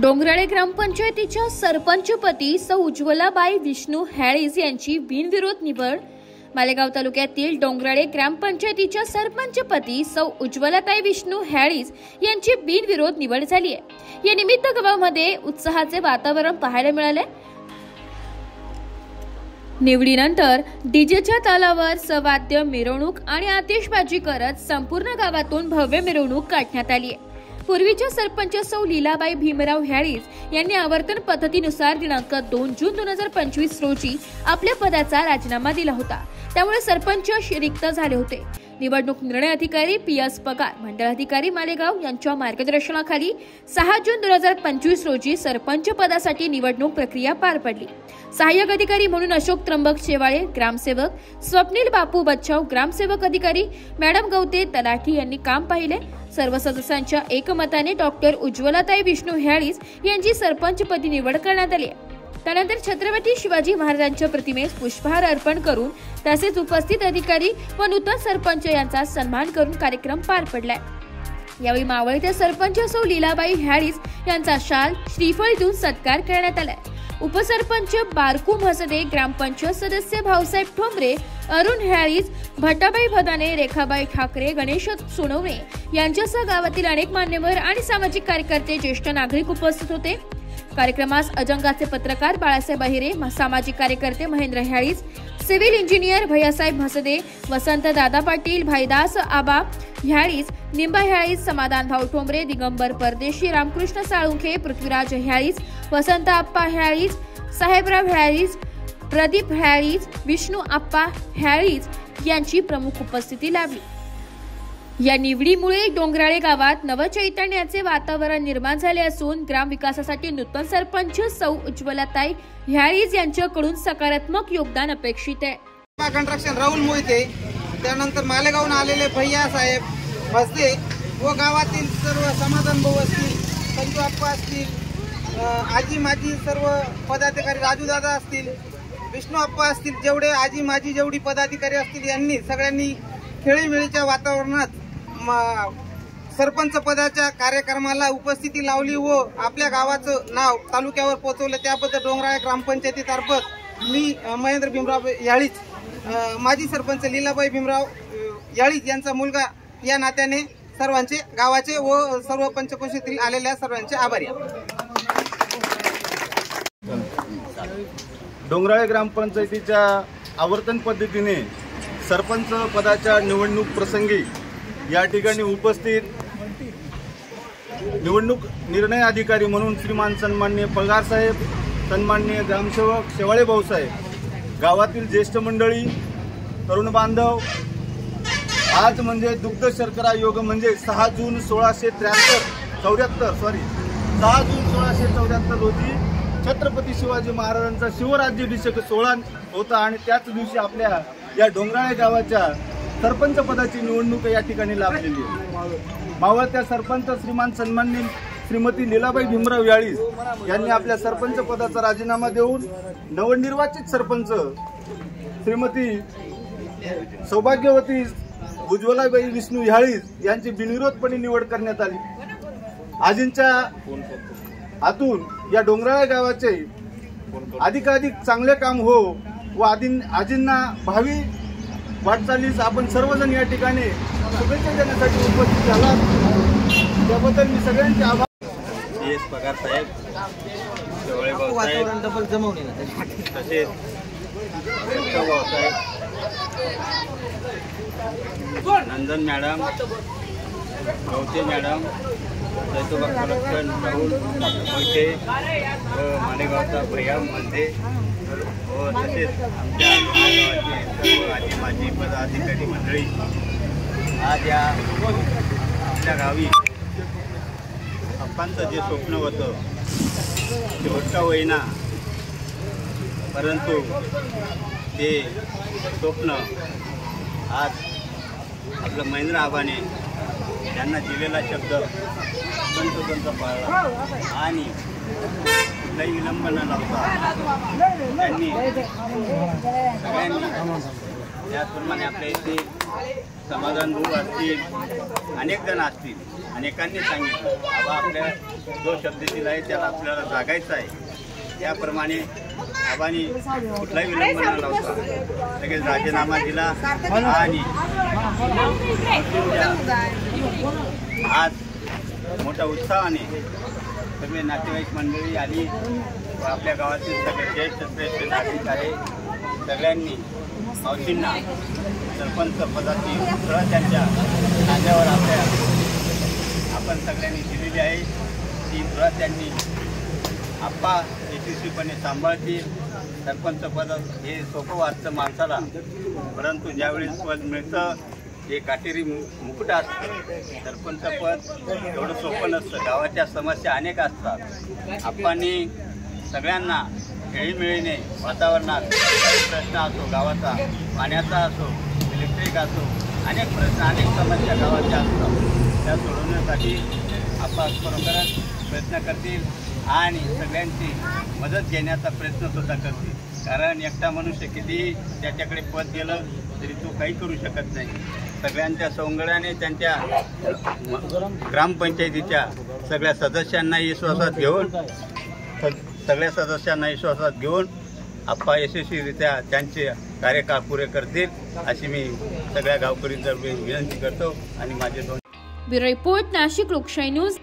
डोंगराळे ग्रामपंचायतीच्या सरपंचपदी सौ उज्ज्वलाबाई विष्णू हॅळीज यांची बिनविरोध निवड। मालेगाव तालुक्यातील डोंगराळे ग्रामपंचायतीच्या सरपंचपदी सौ उज्ज्वलाताई विष्णू हॅळीज यांची बिनविरोध निवड झाली आहे। या निमित्त गावामध्ये उत्साहाचे वातावरण पाहायला मिळाले। निवडीनंतर डीजेच्या तालावर सवाद्य मिरवणूक आणि आतिषबाजी करत संपूर्ण गावातून भव्य मिरवणूक काढण्यात आली आहे। पूर्वीच्या सरपंच सौ लीलाबाई भीमराव हॅळीज यांनी आवर्तन पद्धतीनुसार दिनांक 2 जून 2025 रोजी आपल्या पदाचा राजीनामा दिला होता। त्यामुळे सरपंच रिक्त झाले होते। निवडणूक निर्णय अधिकारी PS पगार, मंडळ अधिकारी मालेगाव यांच्या मार्गदर्शनाखाली 6 जून 2025 रोजी सरपंच पदासाठी निवडणूक प्रक्रिया पार पडली। सहाय्यक अधिकारी म्हणून अशोक त्र्यंबक शेवाळे, ग्रामसेवक स्वप्नील बापू बच्चाव, ग्रामसेवक अधिकारी मॅडम गवते तलाठी यांनी काम पाहिले। सर्व सदस्यांच्या एकमताने डॉक्टर उज्ज्वलाताई विष्णू हॅळीज यांची सरपंचपदी निवड करण्यात आली। त्यानंतर छत्रपती शिवाजी महाराजांच्या प्रतिमेस पुष्पहार अर्पण करून तसेच उपस्थित अधिकारी व नूतन सरपंच यांचा सन्मान करून कार्यक्रम पार पडलाय। यावेळी मावळते सरपंच सौ लीलाबाई हॅळीज यांचा शाल, श्रीफळ देऊन सत्कार करण्यात आलाय। उपसरपंच बारकू म्हसदे, ग्रामपंचायत सदस्य भाऊसाहेब ठोंबरे, अरुण हॅळीज, भटाबाई भदाने, रेखाबाई ठाकरे, गणेश सोनवणे यांच्यासह गावातील अनेक मान्यवर आणि सामाजिक कार्यकर्ते, ज्येष्ठ नागरिक उपस्थित होते। कार्यक्रमास अजंगाचे पत्रकार बाळासाहेब अहिरे, सामाजिक कार्यकर्ते महेंद्र हॅळीज, सिव्हिल इंजिनियर भैयासाहेब म्हसदे, वसंत दादा पाटील, भाईदास आबा हॅळीज, निंबा हॅळीज, समाधान भाऊ ठोंबरे, दिगंबर परदेशी, रामकृष्ण साळुंखे, पृथ्वीराज हॅळीज, वसंत आप्पा हॅळीज, साहेबराव हॅळीज, प्रदीप हॅळीज, विष्णू आप्पा हॅळीज यांची प्रमुख उपस्थिती लाभली। या निवडीमुळे डोंगराळे गावात नवचैतन्याचे वातावरण निर्माण झाले असून ग्राम विकासासाठी नूतन सरपंच सौ उज्ज्वलाताई हॅळीज यांच्याकडून सकारात्मक योगदान अपेक्षित आहे। कंट्रक्शन राहुल मोहिते, त्यानंतर मालेगावून आलेले भैया साहेब म्हसदे व गावातील सर्व समाधान भाऊ असतील, संजू आप्पा असतील, आजी माजी सर्व पदाधिकारी, राजू दादा असतील, विष्णू आप्पा असतील, जेवढे आजी माजी जेवढी पदाधिकारी असतील यांनी सगळ्यांनी खेळीमेळीच्या वातावरणात सरपंच पदाच्या कार्यक्रमाला उपस्थिती लावली व आपल्या गावाचं नाव तालुक्यावर पोहोचवलं। त्याबद्दल डोंगराळे ग्रामपंचायतीतर्फे मी महेंद्र भीमराव याळीज, माजी सरपंच लीलाबाई भीमराव याळीज यांचा मुलगा या नात्याने सर्वांचे गावाचे व सर्व पंचक्रोशीतील आलेल्या सर्वांचे आभारी आहे। डोंगराळे ग्रामपंचायतीच्या आवर्तन पद्धतीने सरपंच पदाच्या निवडणूक प्रसंगी या ठिकाणी उपस्थित निवडणूक निर्णय अधिकारी म्हणून श्रीमान सन्माननीय पगार साहेब, सन्माननीय ग्रामसेवक शेवाळे भाऊसाहेब, गावातील ज्येष्ठ मंडळी, तरुण बांधव, आज म्हणजे दुग्ध शर्करा योग म्हणजे 6 जून 1674 रोजी छत्रपती शिवाजी महाराजांचा शिवराज्याभिषेक सोहळा होता आणि त्याच दिवशी आपल्या या डोंगराळे गावाच्या सरपंच पदाची निवडणूक या ठिकाणी लागलेली आहे। मावळत्या सरपंच श्रीमान सन्माननीय श्रीमती लीलाबाई भीमराव याळीज यांनी आपल्या सरपंच पदाचा राजीनामा देऊन नवनिर्वाचित सरपंच श्रीमती सौभाग्यवती उज्ज्वलाबाई विष्णू हॅळीज यांची बिनविरोधपणे निवड करण्यात आली। आजींच्या हातून या डोंगराळे गावाचे अधिकाधिक चांगले काम हो व आजींना भावी वाटचालीस आपण सर्वजण या ठिकाणी शुभेच्छा देण्यासाठी उपस्थित झालात, त्याबद्दल मी सगळ्यांचे आभार। PS पगार साहेब, शेवाळे भाऊसाहेब, तसेच भाऊसाहेब, नंदन मॅडम, गवते मॅडम, संरक्षण राहुल मोहिते व मालेगावचा भैया म्हसदे व तसेच आमच्या गावाचे सर्व आजी माजी पदाधिकारी मंडळी, आज या आपल्या गावी अप्पांचं जे स्वप्न होतं शेवटचा होईना, परंतु ते स्वप्न आज आपलं महेंद्र आबाने त्यांना दिलेला शब्द पंतप्रधानांचा पाळला आणि कुठलाही विलंब न लावता त्यांनी सगळ्यांनी त्याचप्रमाणे आपल्या इथे समाधान भाऊ असतील, अनेक जण असतील, अनेकांनी सांगितलं बाबा आपल्या जो शब्द दिला आहे त्याला आपल्याला जागायचं आहे. त्याप्रमाणे आबांनी कुठलाही विलंब न लावता लगेच राजीनामा दिला आणि आज मोठ्या उत्साहाने सगळे नातेवाईक मंडळी आली व आपल्या गावातील सगळे ज्येष्ठ श्रेष्ठ नागरिक आहे सगळ्यांनी मावशींना सरपंच पदाची मुद्रा त्यांच्या खांद्यावर आपण सगळ्यांनी दिलेली आहे. ती मुद्रा त्यांनी आप्पा यशस्वीपणे सांभाळतील. सरपंच पद हे सोपं वाटतं माणसाला, परंतु ज्यावेळेस पद मिळतं हे काटेरी मुकुट असतं. सरपंच पद एवढं सोपं नसतं. गावाच्या समस्या अनेक असतात. आप्पांनी सगळ्यांना खेळीमेळीने वातावरणात प्रश्न असो, गावाचा पाण्याचा असो, इलेक्ट्रिक असो, अनेक प्रश्न अनेक समस्या गावाच्या असतात. त्या सोडवण्यासाठी आप्पा खरोखरच प्रयत्न करतील आणि सगळ्यांची मदत घेण्याचा प्रयत्नसुद्धा करतील. कारण एकटा मनुष्य कितीही त्याच्याकडे पद गेलं तरी तो काही करू शकत नाही. सगळ्यांच्या सौंगड्याने त्यांच्या ग्रामपंचायतीच्या सगळ्या सदस्यांनाही विश्वासात घेऊन आप्पा यशस्वीरित्या त्यांचे कार्यकाळ पुरे करतील अशी मी सगळ्या गावकऱ्यांना विनंती करतो. आणि माझे दोन ब्युरो रिपोर्ट, नाशिक लोकशाही न्यूज.